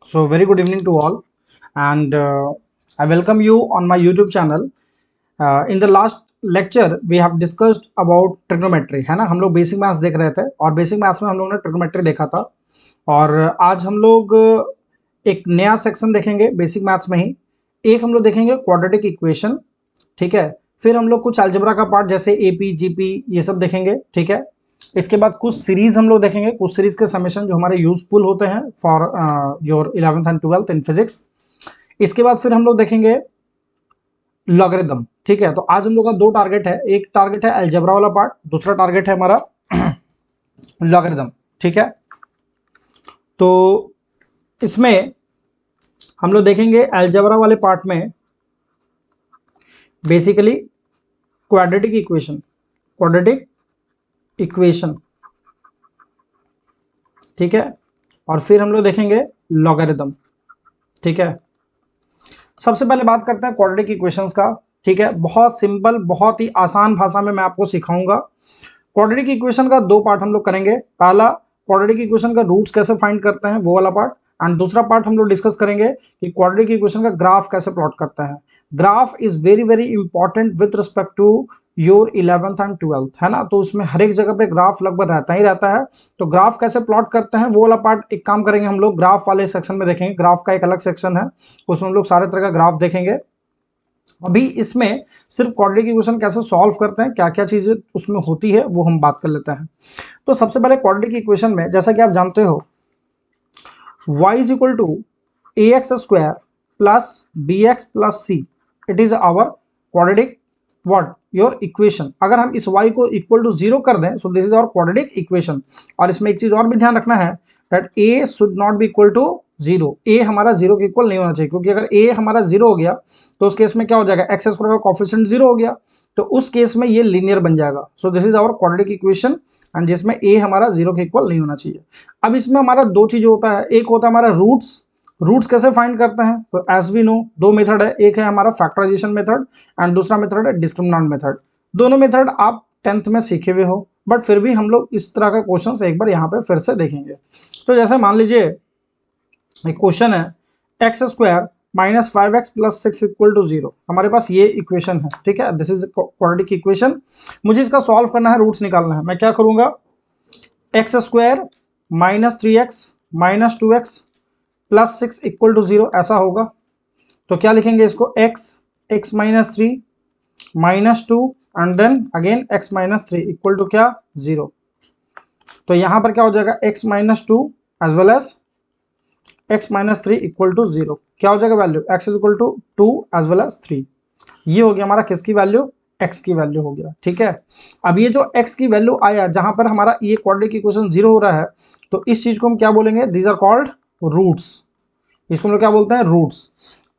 So very good evening to all, and I welcome you on my YouTube channel. In the last lecture we have discussed about trigonometry, है ना। हम लोग basic maths देख रहे थे और basic maths में हम लोग ने ट्रिग्नोमेट्री देखा था। और आज हम लोग एक नया सेक्शन देखेंगे बेसिक मैथ्स में ही। एक हम लोग देखेंगे क्वाड्रेटिक इक्वेशन, ठीक है। फिर हम लोग कुछ अलजेब्रा का पार्ट जैसे एपी जीपी ये सब देखेंगे, ठीक है। इसके बाद कुछ सीरीज हम लोग देखेंगे, कुछ सीरीज के समेशन जो हमारे यूजफुल होते हैं for your 11th and 12th in physics. इसके बाद फिर हम लोग देखेंगे लॉगरिथम, ठीक है। तो आज हम लोग का दो टारगेट है, एक टारगेट है अलजेब्रा वाला पार्ट, दूसरा टारगेट है हमारा लॉगरिथम, ठीक है। तो इसमें हम लोग देखेंगे अलजेब्रा वाले पार्ट में बेसिकली क्वाड्रेटिक इक्वेशन, ठीक है। और फिर हम लोग देखेंगे लॉगरिथम, ठीक है। सबसे पहले बात करते हैं क्वाड्रेटिक इक्वेशंस का, ठीक है। बहुत सिंपल, बहुत ही आसान भाषा में मैं आपको सिखाऊंगा। क्वाड्रेटिक इक्वेशन का दो पार्ट हम लोग करेंगे। पहला, क्वाड्रेटिक इक्वेशन का रूट्स कैसे फाइंड करते हैं वो वाला पार्ट, एंड दूसरा पार्ट हम लोग डिस्कस करेंगे कि क्वाड्रेटिक इक्वेशन का ग्राफ कैसे प्लॉट करते हैं। Graph is very very important with respect to your 11th and 12th, है ना। तो उसमें हर एक जगह पे ग्राफ लगभग रहता ही रहता है। तो ग्राफ कैसे प्लॉट करते हैं वो वाला पार्ट एक काम करेंगे हम लोग, ग्राफ वाले सेक्शन में देखेंगे। ग्राफ का एक अलग सेक्शन है, उसमें हम लोग सारे तरह का ग्राफ देखेंगे। अभी इसमें सिर्फ क्वाड्रेटिक इक्वेशन कैसे सॉल्व करते हैं, क्या क्या चीजें उसमें होती है वो हम बात कर लेते हैं। तो सबसे पहले क्वाड्रेटिक इक्वेशन में जैसा कि आप जानते हो y is equal to a x square plus b x plus c, it is our quadratic what your equation. अगर हम इस y को इक्वल टू जीरो कर दें, so this is our quadratic equation. और इसमें एक चीज और भी ध्यान रखना है that a should not be equal to zero. A हमारा जीरो के इक्वल नहीं होना चाहिए, क्योंकि अगर ए हमारा जीरो हो गया तो उस केस में क्या हो जाएगा, एक्स स्क्वायर का कोफिशिएंट जीरो हो गया, तो उस केस में ये लीनियर बन जाएगा। So this is our quadratic equation, and जिसमें ए हमारा जीरो के इक्वल नहीं होना चाहिए। अब इसमें हमारा दो चीज होता है, एक होता है हमारा रूट्स। रूट्स कैसे फाइंड करते हैं, तो एज वी नो दो मेथड है, एक है हमारा फैक्टराइजेशन मेथड एंड दूसरा मेथड है डिस्क्रिमिनेंट मेथड। दोनों मेथड आप 10th में सीखे हुए हो, बट फिर भी हम लोग इस तरह का क्वेश्चन एक बार यहाँ पे फिर से देखेंगे। तो जैसे मान लीजिए एक क्वेश्चन है x square minus 5x plus 6 equal to zero. हमारे पास ये इक्वेशन है, ठीक है। This is quadratic equation. मुझे इसका सॉल्व करना है, रूट्स निकालना है। मैं क्या करूंगा, x square minus 3x minus 2x plus 6 equal to zero, ऐसा होगा। तो क्या लिखेंगे इसको, x minus 3 minus 2 and then again x minus 3 equal to क्या, जीरो। तो यहां पर क्या हो जाएगा, x minus 2 as well as x minus 3 equal to zero. क्या हो जाएगा value, x is equal to 2 as well as 3। ये हो गया हमारा किसकी वैल्यू, x की वैल्यू हो गया, ठीक है। अब ये जो x की वैल्यू आया, जहां पर हमारा ये क्वाड्रेटिक इक्वेशन जीरो हो रहा है, तो इस चीज को हम क्या बोलेंगे, दीज आर कॉल्ड रूट्स। इसको हम लोग क्या बोलते हैं, रूट्स।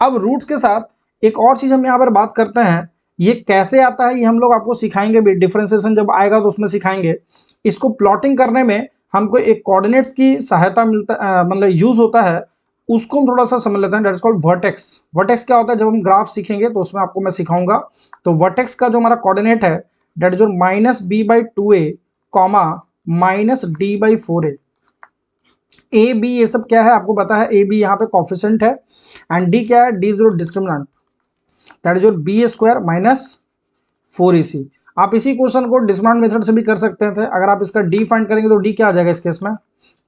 अब रूट्स के साथ एक और चीज हम यहाँ पर बात करते हैं, ये कैसे आता है ये हम लोग आपको सिखाएंगे भी, डिफरेंशिएशन जब आएगा तो उसमें सिखाएंगे। इसको प्लॉटिंग करने में हमको एक कोऑर्डिनेट्स की सहायता मिलता मतलब यूज होता है, उसको हम थोड़ा सा समझ लेते हैं। That is called vertex. Vertex क्या होता है, जब हम ग्राफ सीखेंगे तो उसमें आपको मैं सिखाऊंगा। तो वर्टेक्स का जो हमारा कोऑर्डिनेट है that is minus b by two a comma minus d by four a b, ये सब क्या है आपको पता है। ए बी यहाँ पे कॉफिशेंट है, एंड डी क्या है, d is your discriminant, that is your b square minus 4ac। आप इसी क्वेश्चन को डिस्क्रिमिनेंट मेथड से भी कर सकते थे। अगर आप इसका डी फाइंड करेंगे तो डी क्या आ जाएगा इस केस में,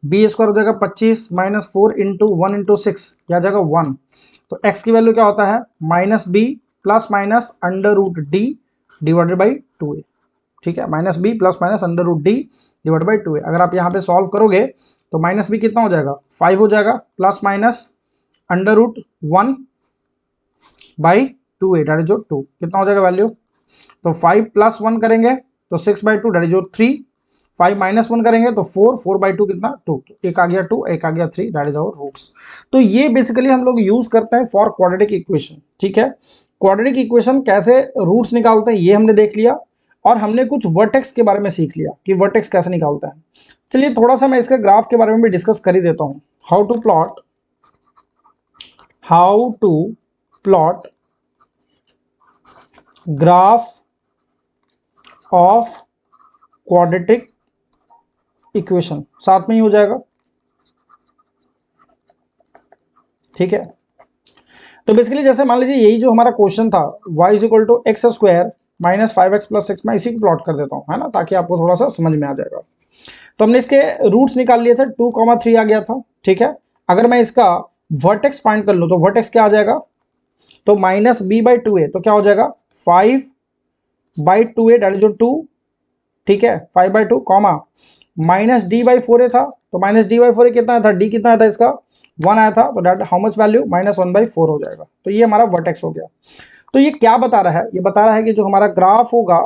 बी स्क्वायर हो जाएगा 25 माइनस 4 इंटू 1 इंटू 6, क्या आ जाएगा 1। तो एक्स की वैल्यू क्या होता है, minus b plus minus under root d divided by 2a, ठीक है। Minus b plus minus under root d divide by 2a। अगर आप यहाँ पे सॉल्व करोगे तो माइनस बी कितना हो जाएगा, 5 हो जाएगा, plus minus under root 1 by 2a that is जो 2, कितना हो जाएगा वैल्यू। तो 5 प्लस 1 करेंगे तो 6 बाई 2 डेट इज जो 3, 5 माइनस 1 करेंगे तो 4, 4 बाई 2 कितना 2, एक आ गया 2, एक आ गया 3, दैट इज आवर रूट्स। तो ये बेसिकली हम लोग यूज करते हैं फॉर क्वाड्रेटिक इक्वेशन, ठीक है। क्वाड्रेटिक इक्वेशन कैसे रूट्स निकालते हैं ये हमने देख लिया, और हमने कुछ वर्टेक्स के बारे में सीख लिया कि वर्टेक्स कैसे निकालता है। चलिए थोड़ा सा मैं इसके ग्राफ के बारे में भी डिस्कस कर ही देता हूं। How to plot graph of quadratic equation, साथ में ही हो जाएगा। ठीक है। तो बेसिकली जैसे मान लीजिए यही जो हमारा क्वेश्चन था y is equal to x square minus 5x plus 6, मैं इसी को प्लॉट कर देता हूँ, है ना, ताकि आपको थोड़ा सा समझ में आ जाएगा। तो हमने इसके रूट्स निकाल लिए थे, 2,3 आ गया था, ठीक है। अगर मैं इसका वर्टेक्स फाइंड कर लूँ तो वर्टेक्स क्या आ जाएगा, तो माइनस बी बाई टू ए, तो क्या हो जाएगा 5/2a डेट इज 2, ठीक है, 5/2 comma minus d by 4a था, तो माइनस डी बाई 4a कितना आया था, डी कितना आया था इसका 1 आया था, तो डेट हाउ मच वैल्यू -1/4 हो जाएगा। तो ये हमारा वर्टेक्स हो गया। तो ये क्या बता रहा है, ये बता रहा है कि जो हमारा ग्राफ होगा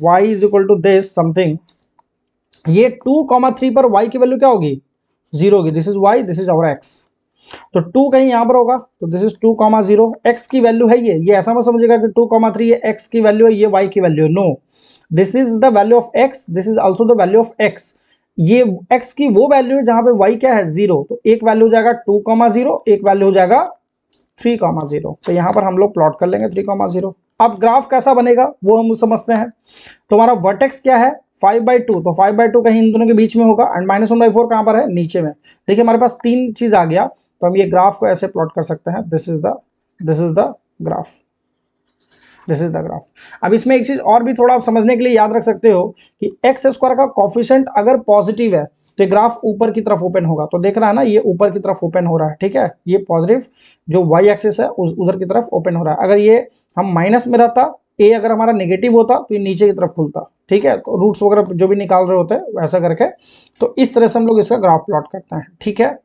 y is equal to this something, ये 2,3 पर y की वैल्यू क्या होगी 0 होगी, this is y, this is our x। तो 2 कहीं यहां पर होगा, तो दिस इज 2,0, x की वैल्यू है ये ऐसा मत समझिएगा कि 2,3 ये x की वैल्यू है, ये y की वैल्यू है, no, this is the value of x, this is also the value of x। ये x की वो वैल्यू है जहां पे y क्या है 0, तो एक वैल्यू हो जाएगा 2,0, एक वैल्यू हो जाएगा 3,0। तो यहां पर हम लोग प्लॉट कर लेंगे 3,0। अब ग्राफ कैसा बनेगा वो हम समझते हैं। तो हमारा वर्टेक्स क्या है 5/2, तो 5/2 कहीं इन दोनों के बीच में होगा, एंड -1/4 कहां पर है, नीचे में। देखिए हमारे पास 3 चीज आ गया, तो हम ये ग्राफ को ऐसे प्लॉट कर सकते हैं, this is the graph, this is the graph. अब इसमें एक चीज और भी थोड़ा आप समझने के लिए याद रख सकते हो कि एक्स स्क्वायर का कोफिशिएंट अगर पॉजिटिव है तो ये ग्राफ ऊपर की तरफ ओपन होगा, तो देख रहा है ना, ये ऊपर की तरफ ओपन हो रहा है, ठीक है, ये पॉजिटिव जो वाई एक्सिस है उधर की तरफ ओपन हो रहा है। अगर ये हम माइनस में रहता, ए अगर हमारा नेगेटिव होता तो ये नीचे की तरफ खुलता, ठीक है। तो रूट्स वगैरह जो भी निकाल रहे होते हैं वैसा करके, तो इस तरह से हम लोग इसका ग्राफ प्लॉट करते हैं, ठीक है।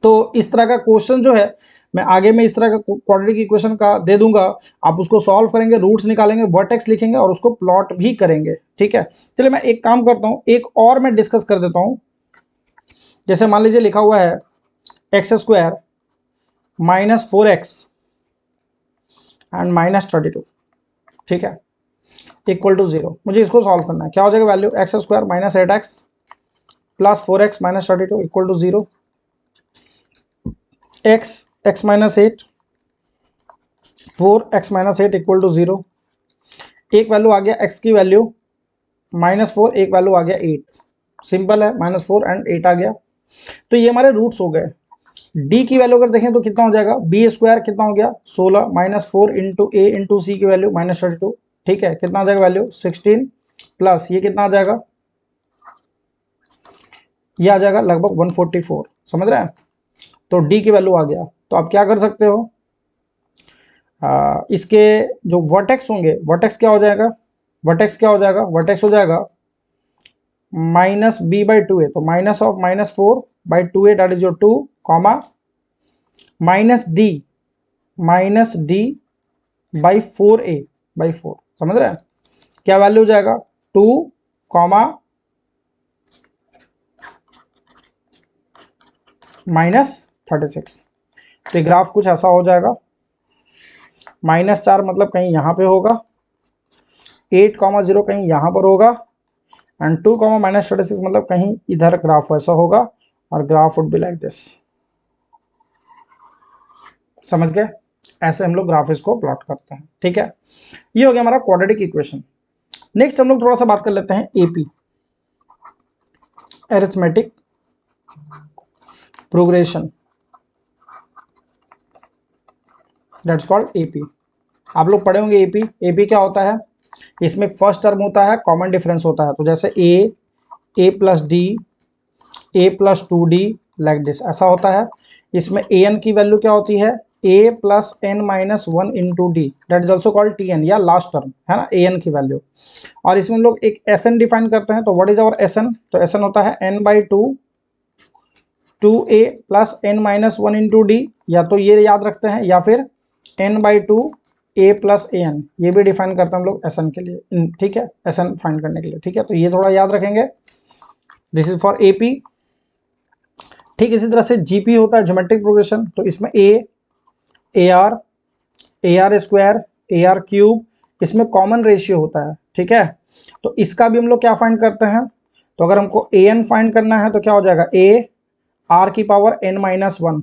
तो इस तरह का क्वेश्चन जो है मैं आगे में इस तरह का क्वाड्रेटिक इक्वेशन का दे दूंगा, आप उसको सॉल्व करेंगे, रूट्स निकालेंगे, वर्टेक्स लिखेंगे और उसको प्लॉट भी करेंगे, ठीक है। चलिए मैं एक काम करता हूं, एक और मैं डिस्कस कर देता हूं। जैसे मान लीजिए लिखा हुआ है x square minus 4x and -32, ठीक है, इक्वल टू 0। मुझे इसको सॉल्व करना है, क्या हो जाएगा value, x square minus 8x plus 4x minus 32 equal to 0, x minus 8 4x minus 8 equal to 0। एक वैल्यू आ गया x की वैल्यू -4, एक वैल्यू आ गया 8, सिंपल है, -4 एंड 8 आ गया। तो ये हमारे रूट्स हो गए। d की वैल्यू अगर देखें तो कितना हो जाएगा, b स्क्वायर कितना हो गया 16 -4 इंटू a इंटू सी की वैल्यू -32, ठीक है, कितना आ जाएगा वैल्यू 16 प्लस ये कितना आ जाएगा, ये आ जाएगा लगभग 144, समझ रहे हैं। तो d की वैल्यू आ गया। तो आप क्या कर सकते हो, इसके जो वर्टेक्स होंगे, वर्टेक्स क्या हो जाएगा, वर्टेक्स क्या हो जाएगा, वर्टेक्स हो जाएगा -b/2a, तो minus of -4/2a that is your 2 comma -d/4a/4, समझ रहे हैं। क्या वैल्यू हो जाएगा 2 कॉमा -36। तो ग्राफ कुछ ऐसा हो जाएगा, -4 मतलब कहीं यहाँ पे होगा, 8,0 कहीं यहाँ पर होगा, एंड 2 -36 मतलब कहीं इधर ग्राफ ऐसा होगा, और graph would be like this, समझ गए। ऐसे हम लोग ग्राफ इसको प्लॉट करते हैं, ठीक है। ये हो गया हमारा क्वाड्रेटिक इक्वेशन। नेक्स्ट हम लोग थोड़ा सा बात कर लेते हैं AP, arithmetic progression, that's called AP. आप लोग पढ़े होंगे एपी। एपी क्या होता है, इसमें फर्स्ट टर्म होता है, कॉमन डिफरेंस होता है, तो जैसे a plus d, a plus 2d like this, ऐसा होता है। इसमें ए एन की वैल्यू क्या होती है, a plus n minus 1 into d, that is also called t n, या लास्ट टर्म है ना, ए एन की वैल्यू। और इसमें हम लोग एक एस एन डिफाइन करते हैं, तो what is our S N, तो एस एन होता है n/2 2a plus n minus 1 into D, या तो ये याद रखते हैं, या फिर n/2 a plus A N, ये भी डिफाइन करते हैं हम लोग एस एन के लिए, ठीक है, एस एन फाइंड करने के लिए, ठीक है। तो ये थोड़ा याद रखेंगे, दिस इज फॉर एपी। ठीक इसी तरह से जीपी होता है, ज्योमेट्रिक प्रोग्रेशन, तो इसमें A R square, A R cube, इसमें कॉमन रेशियो होता है, ठीक है। तो इसका भी हम लोग क्या फाइंड करते हैं, तो अगर हमको ए एन फाइंड करना है तो क्या हो जाएगा, ए आर की पावर n माइनस 1,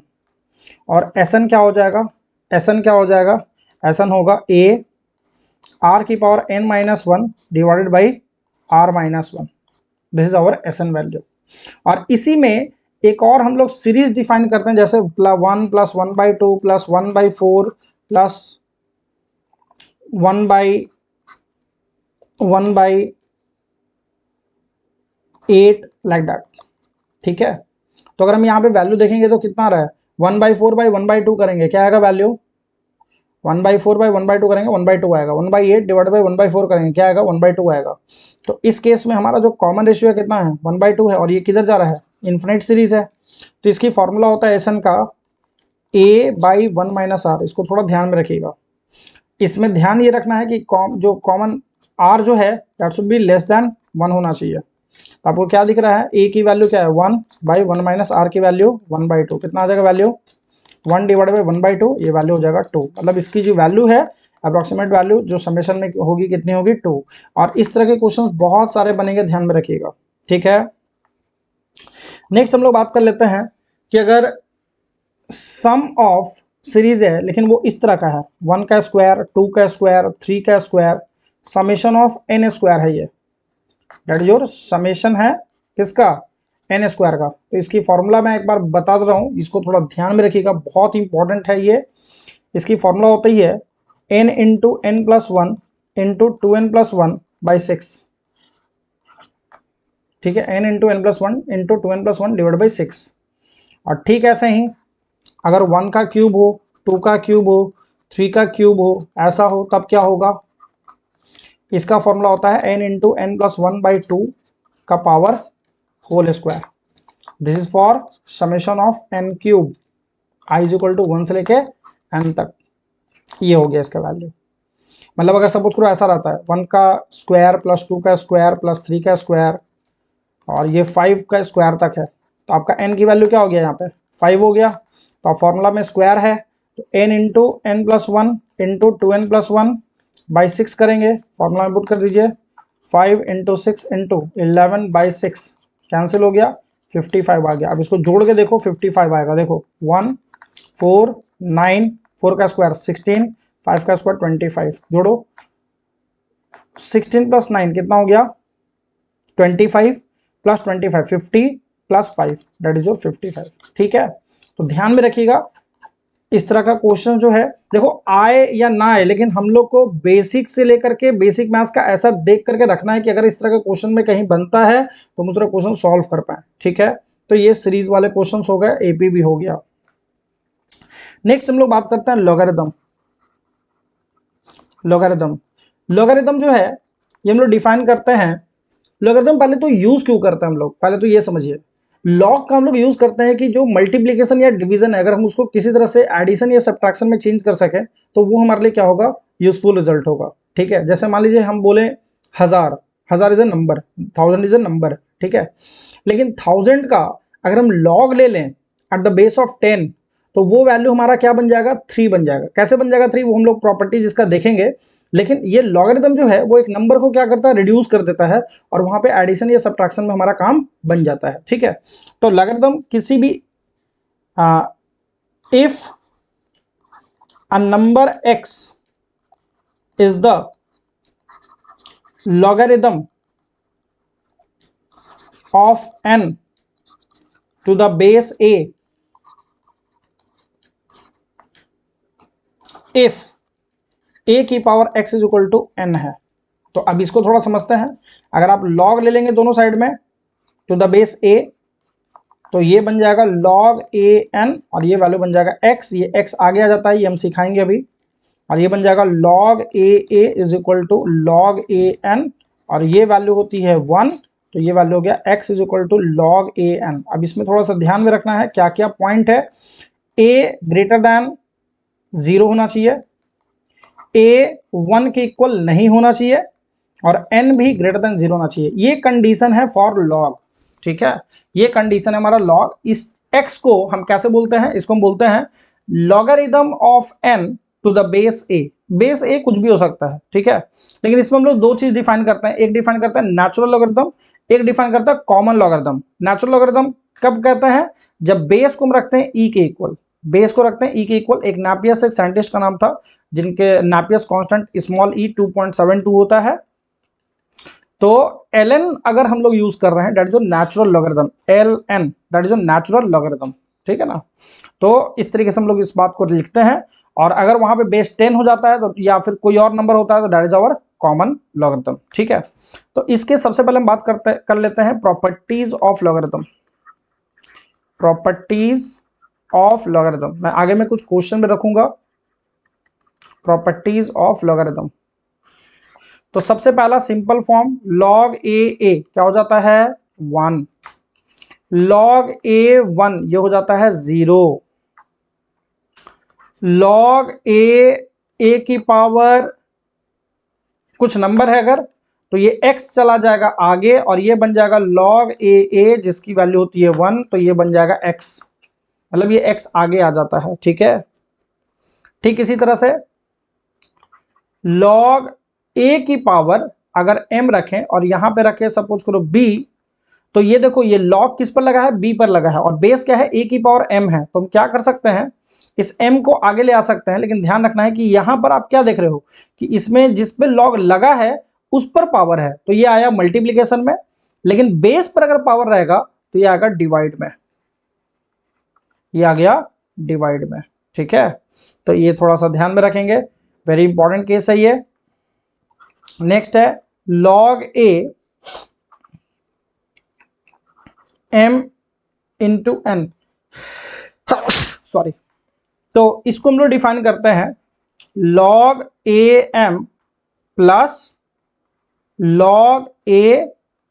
और एस एन क्या हो जाएगा, एस एन क्या हो जाएगा, एस एन होगा ए आर की power n minus 1 divided by r minus 1, this is our S N value. और इसी में एक और हम लोग सीरीज डिफाइन करते हैं, जैसे 1 + 1/2 + 1/4 प्लस 1/8 लाइक दैट। ठीक है, तो अगर हम यहाँ पे वैल्यू देखेंगे तो कितना आ रहा है, 1/4/1/2 करेंगे, क्या आएगा वैल्यू, 1/4/1/2 करेंगे 1/2 आएगा, 1/8 डिवाइड बाई 1/4 करेंगे, क्या आएगा 1/2 आएगा। तो इस केस में हमारा जो कॉमन रेशियो है कितना है, 1/2 है, और ये किधर जा रहा है, इन्फिनिट सीरीज है। तो इसकी फॉर्मूला होता है एसन का a/1 - r। इसको थोड़ा ध्यान में रखिएगा, इसमें ध्यान ये रखना है कि जो कॉमन r जो है that should be less than 1 होना चाहिए। आपको क्या दिख रहा है, a की वैल्यू क्या है 1/1 - r की वैल्यू 1/2, कितना आ जाएगा वैल्यू 1 डिवाइड बाई 1/2, ये वैल्यू हो जाएगा 2। मतलब इसकी जो वैल्यू है अप्रोक्सीमेट वैल्यू जो समेशन में होगी कितनी होगी 2। और इस तरह के क्वेश्चंस बहुत सारे बनेंगे, ध्यान में रखिएगा। ठीक है, नेक्स्ट हम लोग बात कर लेते हैं कि अगर सम ऑफ सीरीज है लेकिन वो इस तरह का है, 1 का स्क्वायर, 2 का स्क्वायर, 3 का square, summation of n square है, ये दैट इज योर समेशन है किसका, n स्क्वायर का। तो इसकी फॉर्मूला मैं एक बार बता दे रहा हूँ, इसको थोड़ा ध्यान में रखिएगा, बहुत इंपॉर्टेंट है ये। इसकी फॉर्मूला होती है n into n plus 1 into 2n plus 1 by 6। ठीक है, n into n plus 1 into 2n plus 1 divide by 6। और ठीक ऐसे ही अगर 1 का क्यूब हो, 2 का क्यूब हो, 3 का क्यूब हो, ऐसा हो, तब क्या होगा, इसका फॉर्मूला होता है n इंटू n प्लस 1/2 का power whole square. This is for summation of n cube, i is equal to 1 से लेके n तक, ये हो गया इसका वैल्यू। मतलब अगर सपोज करो ऐसा रहता है 1 का स्क्वायर प्लस 2 का स्क्वायर प्लस 3 का स्क्वायर और ये 5 का स्क्वायर तक है, तो आपका n की वैल्यू क्या हो गया, यहाँ पे 5 हो गया। तो फॉर्मूला में स्क्वायर है तो n into n plus 1 into 2n plus 1 by 6 करेंगे, फॉर्मूला में पुट कर दीजिए, 5 इंटू 6 इंटू 11 बाई 6 कैंसिल हो गया, 55 आ गया। अब इसको जोड़ के देखो 55 आएगा, देखो 1 4 9, 4 का स्क्वायर 16, 5 का स्क्वायर 25, जोड़ो 16 प्लस 9 कितना हो गया 25 plus 25 50 plus 5 that is your 55। ठीक है, तो ध्यान में रखिएगा इस तरह का क्वेश्चन जो है, देखो आए या ना आए लेकिन हम लोग को बेसिक से लेकर के बेसिक मैथ्स का ऐसा देख करके रखना है कि अगर इस तरह का क्वेश्चन में कहीं बनता है तो हम उस तरह क्वेश्चन सॉल्व कर पाए। ठीक है, तो ये सीरीज वाले क्वेश्चंस हो गए, एपी भी हो गया। नेक्स्ट हम लोग बात करते हैं लॉगरिथम। लॉगरिथम लॉगरिथम जो है ये हम लोग डिफाइन करते हैं। लॉगरिथम पहले तो यूज क्यों करते हैं हम लोग, पहले तो ये समझिए। लॉग का हम लोग यूज करते हैं कि जो मल्टीप्लिकेशन या डिवीजन है अगर हम उसको किसी तरह से एडिशन या सब्ट्रैक्शन में चेंज कर सके तो वो हमारे लिए क्या होगा, यूजफुल रिजल्ट होगा। ठीक है, जैसे मान लीजिए हम बोले 1000, 1000 is a number, 1000 is a number. ठीक है, लेकिन 1000 का अगर हम लॉग ले लें एट द बेस ऑफ 10 तो वो वैल्यू हमारा क्या बन जाएगा, 3 बन जाएगा। कैसे बन जाएगा 3, वो हम लोग प्रॉपर्टी जिसका देखेंगे। लेकिन ये लॉगरिथम जो है वो एक नंबर को क्या करता है, रिड्यूस कर देता है और वहां पे एडिशन या सब्ट्रैक्शन में हमारा काम बन जाता है। ठीक है, तो लॉगरिथम किसी भी if a number x is the logarithm of n to the base a if a की power x is equal to n है। तो अब इसको थोड़ा समझते हैं। अगर आप लॉग ले लेंगे दोनों साइड में टू द बेस a तो ये बन जाएगा log a n और ये वैल्यू बन जाएगा x, ये x आगे आ जाता है, ये हम सिखाएंगे अभी। और ये बन जाएगा log a is equal to log a n और ये वैल्यू होती है 1, तो ये वैल्यू हो गया x is equal to log a n। अब इसमें थोड़ा सा ध्यान में रखना है क्या क्या पॉइंट है। a ग्रेटर दैन 0 होना चाहिए, a 1 के इक्वल नहीं होना चाहिए और n भी ग्रेटर देन 0 होना चाहिए। ये कंडीशन है फॉर लॉग। ठीक है, ये कंडीशन है हमारा लॉग। इस x को हम कैसे बोलते हैं, इसको हम बोलते हैं logarithm of n to the base a। Base a कुछ भी हो सकता है। ठीक है, लेकिन इसमें हम लोग दो चीज डिफाइन करते हैं, एक डिफाइन करते हैं नेचुरल लॉगरिथम, एक डिफाइन करता है कॉमन लॉगरिथम। नेचुरल लॉगरिथम कब कहते हैं, जब बेस को हम रखते हैं e के इक्वल, बेस को रखते हैं e के इक्वल। एक नापियस एक साइंटिस्ट का नाम था जिनके नापियस कांस्टेंट स्मॉल e 2.72 होता है। तो ln अगर हम लोग यूज कर रहे हैं, that is natural logarithm, ln that is natural logarithm, ठीक है ना। तो इस तरीके से हम लोग इस बात को लिखते हैं, और अगर वहां पे बेस 10 हो जाता है तो, या फिर कोई और नंबर होता है, तो that is our common logarithm, ठीक है। तो इसके सबसे पहले हम बात कर लेते हैं properties of logarithm. Properties of logarithm, मैं आगे में कुछ क्वेश्चन भी रखूंगा। प्रॉपर्टीज ऑफ लॉगरिथम, तो सबसे पहला सिंपल फॉर्म log a क्या हो जाता है 1, log a1 ये हो जाता है 0, log a की पावर कुछ नंबर है अगर, तो ये x चला जाएगा आगे और ये बन जाएगा log a जिसकी वैल्यू होती है 1, तो ये बन जाएगा x, मतलब ये x आगे आ जाता है, ठीक है। ठीक इसी तरह से log a की पावर अगर m रखें और यहां पे रखें सपोज करो b, तो ये देखो ये log किस पर लगा है, b पर लगा है, और बेस क्या है, a की पावर m है। तो हम क्या कर सकते हैं, इस m को आगे ले आ सकते हैं, लेकिन ध्यान रखना है कि यहां पर आप क्या देख रहे हो कि इसमें जिस पे log लगा है उस पर पावर है, तो ये आया मल्टीप्लीकेशन में, लेकिन बेस पर अगर पावर रहेगा तो ये आएगा डिवाइड में, ये आ गया डिवाइड में, ठीक है। तो ये थोड़ा सा ध्यान में रखेंगे, वेरी इंपॉर्टेंट केस है ये। नेक्स्ट है log a m into n, sorry, तो इसको हम लोग डिफाइन करते हैं log a m plus log a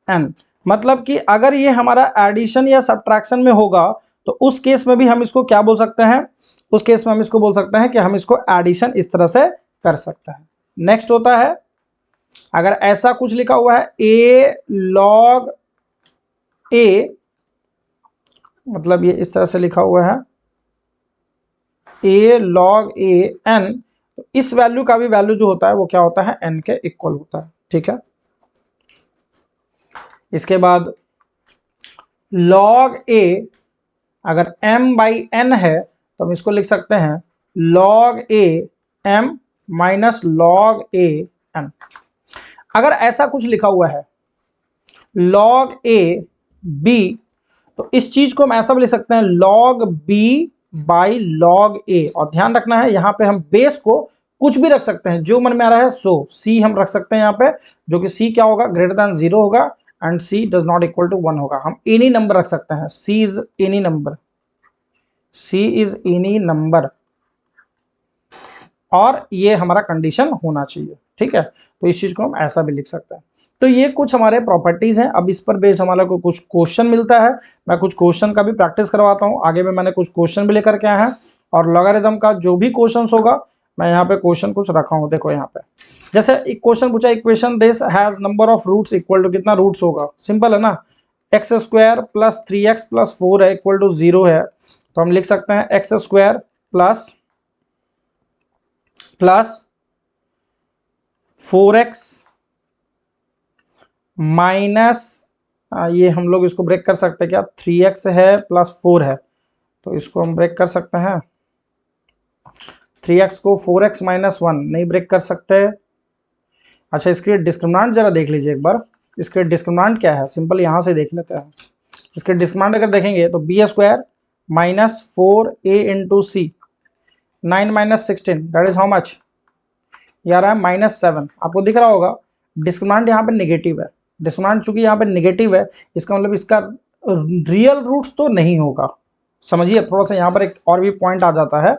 n, मतलब कि अगर ये हमारा एडिशन या सब्ट्रैक्शन में होगा तो उस केस में भी हम इसको क्या बोल सकते हैं, उस केस में हम इसको बोल सकते हैं कि हम इसको एडिशन इस तरह से कर सकते हैं। नेक्स्ट होता है अगर ऐसा कुछ लिखा हुआ है a log a, मतलब ये इस तरह से लिखा हुआ है a log a n, तो इस वैल्यू का भी वैल्यू जो होता है वो क्या होता है, n के इक्वल होता है, ठीक है। इसके बाद log a अगर m बाई n है तो हम इसको लिख सकते हैं log a m minus log a n। अगर ऐसा कुछ लिखा हुआ है log a b, तो इस चीज को हम ऐसा भी लिख सकते हैं log b by log a, और ध्यान रखना है यहाँ पे हम बेस को कुछ भी रख सकते हैं जो मन में आ रहा है, सो c हम रख सकते हैं यहाँ पे, जो कि c क्या होगा, ग्रेटर देन 0 होगा, and c does not equal to 1 होगा। हम एनी नंबर रख सकते हैं, c is any number, c is any number, और ये हमारा कंडीशन होना चाहिए, ठीक है। तो इस चीज को हम ऐसा भी लिख सकते हैं। तो ये कुछ हमारे प्रॉपर्टीज हैं। अब इस पर बेस्ड हमारा को कुछ क्वेश्चन मिलता है, मैं कुछ क्वेश्चन का भी प्रैक्टिस करवाता हूँ, आगे में मैंने कुछ क्वेश्चन भी लेकर के आया है, और लॉगरिथम का जो भी क्वेश्चन होगा मैं यहाँ पे क्वेश्चन कुछ रखा हूँ। देखो यहाँ पे जैसे एक क्वेश्चन पूछा, equation this has number of roots equal to, कितना रूट्स होगा, सिंपल है ना, x square plus 3x plus 4 है इक्वल टू 0 है, तो हम लिख सकते हैं x square plus 4x minus, ये हम लोग इसको ब्रेक कर सकते हैं क्या, 3x है प्लस 4 है, तो इसको हम ब्रेक कर सकते हैं, 3x को 4x माइनस 1 नहीं ब्रेक कर सकते। अच्छा इसके डिस्क्रिमिनेंट जरा देख लीजिए एक बार, इसके डिस्क्रिमिनेंट क्या है, सिंपल यहाँ से देख लेते हैं। इसके डिस्क्रिमिनेंट अगर देखेंगे तो b square minus 4a into c, 9 minus 16 that is how much, ये आ रहा है -7। आपको दिख रहा होगा डिस्क्रिमिनेंट यहाँ पे नेगेटिव है, डिस्क्रिमिनेंट चूंकि यहाँ पे नेगेटिव है, इसका मतलब इसका रियल रूट्स तो नहीं होगा, समझिए थोड़ा सा यहाँ पर एक और भी पॉइंट आ जाता है,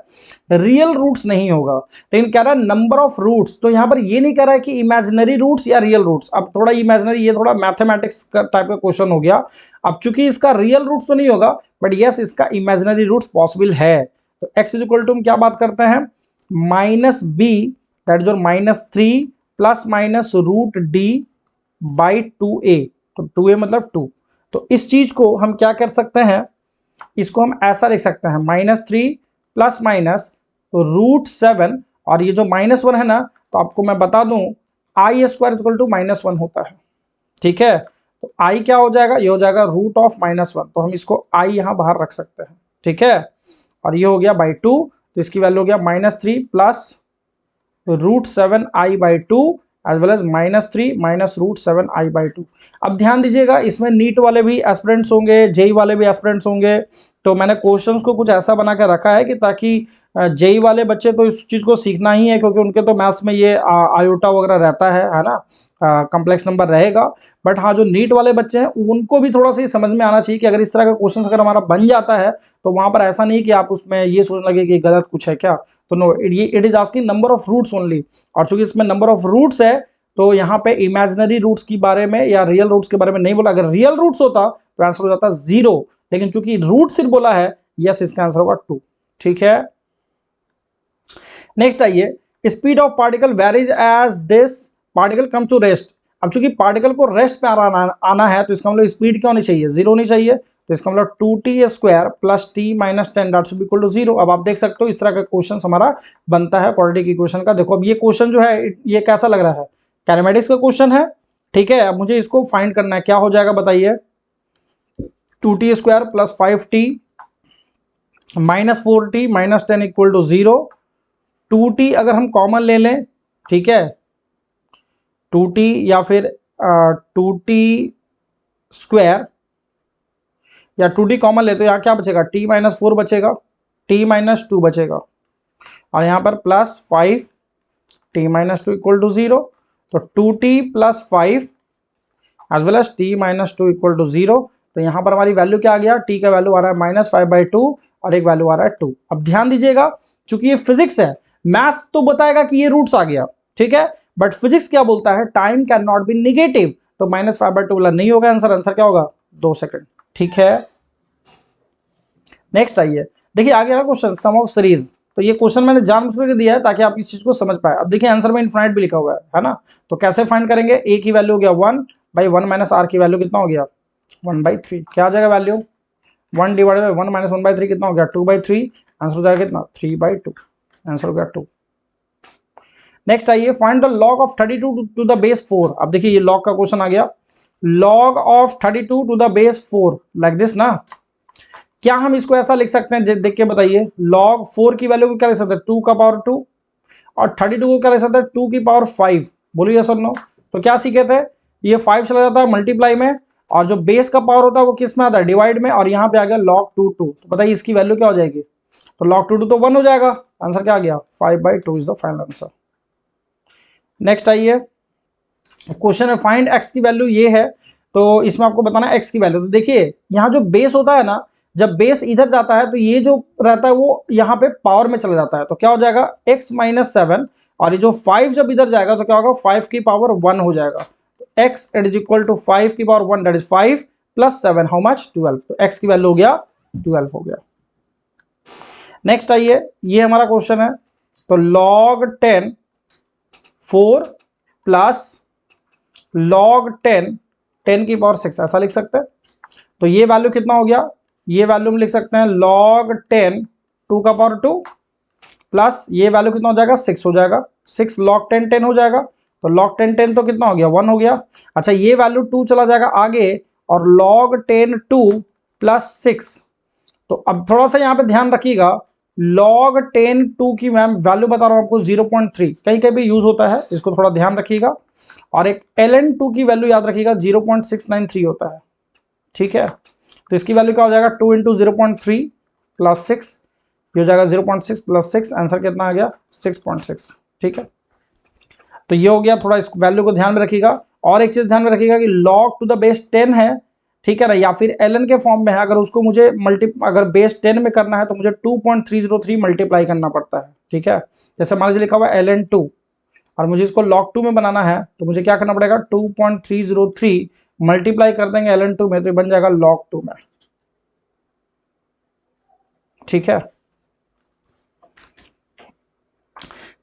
रियल रूट्स नहीं होगा, लेकिन कह रहा है नंबर ऑफ रूट्स, तो यहाँ पर ये नहीं कह रहा है कि इमेजिनरी रूट्स या रियल रूट्स। अब थोड़ा इमेजिनरी, ये थोड़ा मैथमेटिक्स का टाइप का क्वेश्चन हो गया। अब चूंकि इसका रियल रूट्स तो नहीं होगा, बट यस इसका इमेजिनरी रूट्स पॉसिबल है, तो एक्स इज इक्वल टू हम क्या बात करते हैं, minus b that is -3 plus minus root d by 2a, तो 2a मतलब 2। तो इस चीज को हम क्या कर सकते हैं, इसको हम ऐसा लिख सकते हैं -3 प्लस माइनस √7, और ये जो -1 है ना, तो आपको मैं बता दूं आई स्क्वायर इक्वल टू -1 होता है, ठीक है। तो आई क्या हो जाएगा, ये हो जाएगा √(-1), तो हम इसको आई यहाँ बाहर रख सकते हैं, ठीक है। और ये हो गया बाई 2, तो इसकी वैल्यू हो गया -3 plus √7i/2 as well as -3 minus √7i/2। अब ध्यान दीजिएगा, इसमें नीट वाले भी एस्पिरेंट्स होंगे, जेई वाले भी एस्पिरेंट्स होंगे, तो मैंने क्वेश्चंस को कुछ ऐसा बना के रखा है कि ताकि जेई वाले बच्चे तो इस चीज़ को सीखना ही है, क्योंकि उनके तो मैथ्स में ये आयोटा वगैरह रहता है ना, कॉम्प्लेक्स नंबर रहेगा। बट हाँ, जो नीट वाले बच्चे हैं उनको भी थोड़ा सा ये समझ में आना चाहिए कि अगर इस तरह का क्वेश्चन अगर हमारा बन जाता है तो वहां पर ऐसा नहीं कि आप उसमें ये सोचने लगे कि गलत कुछ है क्या। तो no, it is asking number of roots only, और चूंकि इसमें नंबर ऑफ रूट्स है तो यहाँ पे इमेजिनरी रूट्स के बारे में या रियल रूट्स के बारे में नहीं बोला। अगर रियल रूट्स होता तो आंसर हो जाता 0, लेकिन चूंकि रूट सिर्फ बोला है, यस, इसका आंसर होगा 2। ठीक है, नेक्स्ट आइए, speed of particle varies as this particle come to rest. अब चूंकि पार्टिकल को रेस्ट पे आना है तो इसका मतलब स्पीड क्या होनी चाहिए, 0 होनी चाहिए। तो इसका मतलब 2t² plus t minus 10 that should be equal to 0। अब आप देख सकते हो इस तरह का क्वेश्चन हमारा बनता है क्वाड्रेटिक इक्वेशन का। देखो अब ये क्वेश्चन जो है ये कैसा लग रहा है, कैनेमेटिक्स का क्वेश्चन है। ठीक है, अब मुझे इसको फाइंड करना है, क्या हो जाएगा बताइए। 2t² plus 5t minus 4t minus 10 equal to 0। 2t अगर हम कॉमन ले लें, ठीक है, 2t या फिर 2t² या 2t कॉमन ले तो यहाँ क्या बचेगा, t माइनस 4 बचेगा, t माइनस 2 बचेगा, और यहाँ पर plus 5 t minus 2 equal to 0। तो 2t plus 5 as well as t minus 2 equal to 0। तो यहाँ पर हमारी वैल्यू क्या आ गया, t का वैल्यू आ रहा है -5/2 और एक वैल्यू आ रहा है 2। अब ध्यान दीजिएगा, चूंकि ये फिजिक्स है, मैथ्स तो बताएगा कि ये रूट्स आ गया, ठीक है, बट फिजिक्स क्या बोलता है, time can not be negative. तो -5/2 वाला नहीं होगा आंसर, आंसर क्या होगा 2 सेकंड। ठीक है, नेक्स्ट आइए, देखिए आगे ना क्वेश्चन सम ऑफ सीरीज। तो ये क्वेश्चन मैंने जानबूझ के दिया है ताकि आप इस चीज को समझ पाए। अब देखिए आंसर में इनफाइनाइट भी लिखा हुआ है ना, तो कैसे फाइंड करेंगे, a की वैल्यू हो गया 1/1 माइनस r की वैल्यू कितना हो गया 1/3। क्या आ जाएगा वैल्यू, 1 डिवाइडेड बाई 1 माइनस 1/3 कितना हो गया 2/3। आंसर हो जाएगा कितना 3/2, आंसर हो गया 2। नेक्स्ट आइए, find the log of 32 to the base 4। अब देखिए ये लॉग का क्वेश्चन आ गया, log of 32 to the base 4 like this ना। क्या हम इसको ऐसा लिख सकते हैं, देख के बताइए, लॉग 4 की वैल्यू को क्या लिख सकते हैं 2 का पावर 2, और 32 को क्या लिख सकते हैं 2 की पावर 5। बोलिए सर नो। तो क्या सीखे थे, ये 5 चला जाता है मल्टीप्लाई में, और जो बेस का पावर होता है वो किस में आता है डिवाइड में, और यहाँ पे आ गया log 2 2। तो बताइए इसकी वैल्यू क्या हो जाएगी, तो log 2 2 तो 1 हो जाएगा, आंसर क्या आ गया 5/2 is the final answer. Next आइए, क्वेश्चन है फाइंड x की वैल्यू ये है, तो इसमें आपको बताना है x की वैल्यू। तो देखिए यहाँ जो बेस होता है ना, जब बेस इधर जाता है तो ये जो रहता है वो यहाँ पे पावर में चला जाता है, तो क्या हो जाएगा x माइनस 7, और ये जो 5 जब इधर जाएगा तो क्या होगा 5 की पावर 1 हो जाएगा। x इज इक्वल टू 5 की power 1 that is 5 plus 7 how much 12। तो x की वैल्यू हो गया 12 हो गया। नेक्स्ट आइए, ये हमारा क्वेश्चन है, तो log 10 4 प्लस log 10 10 की पावर 6 ऐसा लिख सकते हैं। तो ये वैल्यू कितना हो गया, ये वैल्यू हम लिख सकते हैं log 10 2 का पावर 2 प्लस ये वैल्यू कितना हो जाएगा 6 हो जाएगा, 6 log 10 10 हो जाएगा। तो log 10 10 तो कितना हो गया 1 हो गया। अच्छा ये वैल्यू 2 चला जाएगा आगे, और log 10 2 प्लस 6। तो अब थोड़ा सा यहाँ पे ध्यान रखिएगा, log 10 2 की मैम वैल्यू बता रहा हूँ आपको 0.3, कहीं कहीं भी यूज होता है, इसको थोड़ा ध्यान रखिएगा। और एक ln 2 की वैल्यू याद रखिएगा 0.693 होता है, ठीक है। तो इसकी वैल्यू क्या हो जाएगा 2 इंटू 0.3 प्लस 6, ये हो जाएगा 0.6 प्लस 6, आंसर कितना आ गया 6.6, ठीक है। तो ये हो गया, थोड़ा इस वैल्यू को ध्यान में रखिएगा। और एक चीज ध्यान में रखिएगा कि log टू द बेस 10 है, ठीक है ना, या फिर ln के फॉर्म में है, अगर उसको मुझे अगर बेस 10 में करना है तो मुझे 2.303 मल्टीप्लाई करना पड़ता है, ठीक है। जैसे मान लीजिए लिखा हुआ है ln 2, और मुझे इसको log 2 में बनाना है तो मुझे क्या करना पड़ेगा 2.303 मल्टीप्लाई कर देंगे ln 2 में, तो बन जाएगा log 2 में, ठीक है।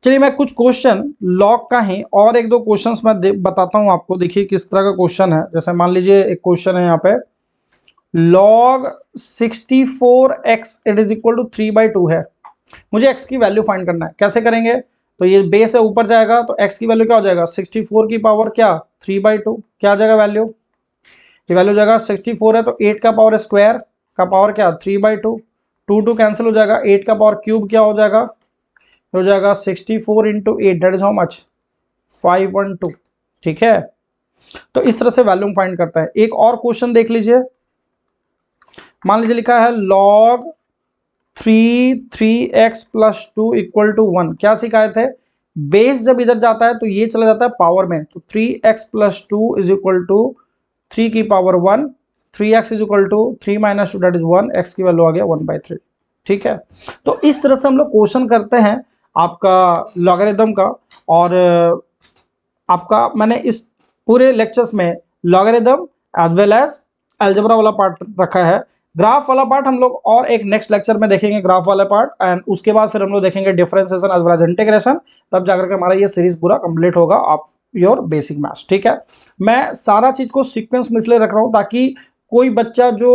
चलिए मैं कुछ क्वेश्चन लॉग का ही और एक दो क्वेश्चंस मैं बताता हूं आपको। देखिए किस तरह का क्वेश्चन है, जैसे मान लीजिए एक क्वेश्चन है यहाँ पे, log 64x it is equal to 3/2 है, मुझे x की वैल्यू फाइंड करना है। कैसे करेंगे, तो ये बेस है ऊपर जाएगा, तो x की वैल्यू क्या हो जाएगा 64 की पावर क्या 3/2, क्या आ जाएगा वैल्यू, ये वैल्यू हो जाएगा 64 है तो 8 का पावर स्क्वायर का पावर क्या 3/2, 2 कैंसिल हो जाएगा, 8 का पावर क्यूब क्या हो जाएगा 64 into 8 that is how much 512, ठीक है। तो इस तरह से वैल्यूम फाइंड करता है। एक और क्वेश्चन देख लीजिए, मान लीजिए लिखा है log 3x + 2 = 1। क्या शिकायत है, बेस जब इधर जाता है तो ये चला जाता है पावर में, तो 3x + 2 = 3 की power 1, 3x = 3 - 2 that is 1, x की वैल्यू आ गया 1/3, ठीक है। तो इस तरह से हम लोग क्वेश्चन करते हैं आपका लॉगरिथम का। और आपका मैंने इस पूरे लेक्चर्स में logarithm as well as algebra वाला पार्ट रखा है। ग्राफ वाला पार्ट हम लोग और एक नेक्स्ट लेक्चर में देखेंगे, ग्राफ वाला पार्ट, एंड उसके बाद फिर हम लोग देखेंगे differentiation as well as integration. तब जाकर के हमारा ये सीरीज पूरा कंप्लीट होगा ऑफ योर बेसिक मैथ्स, ठीक है। मैं सारा चीज को सीक्वेंस में इसलिए रख रहा हूं ताकि कोई बच्चा जो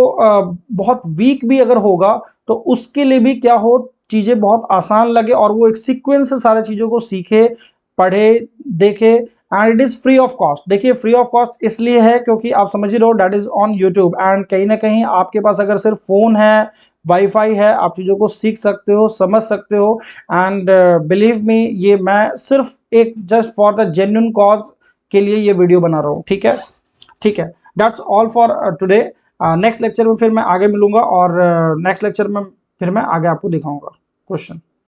बहुत वीक भी अगर होगा तो उसके लिए भी क्या हो, चीजें बहुत आसान लगे और वो एक सीक्वेंस से सारी चीजों को सीखे, पढ़े, देखे, and it is free of cost. देखिए फ्री ऑफ कॉस्ट इसलिए है क्योंकि आप समझ ही रहो that is on YouTube, and कहीं ना कहीं आपके पास अगर सिर्फ फोन है, वाईफाई है, आप चीज़ों को सीख सकते हो, समझ सकते हो। एंड बिलीव मी, ये मैं सिर्फ एक just for the genuine cause के लिए ये वीडियो बना रहा हूँ, ठीक है, ठीक है। That's all for today. Next lecture में फिर मैं आगे मिलूंगा और नेक्स्ट लेक्चर में फिर मैं आगे आपको दिखाऊंगा क्वेश्चन।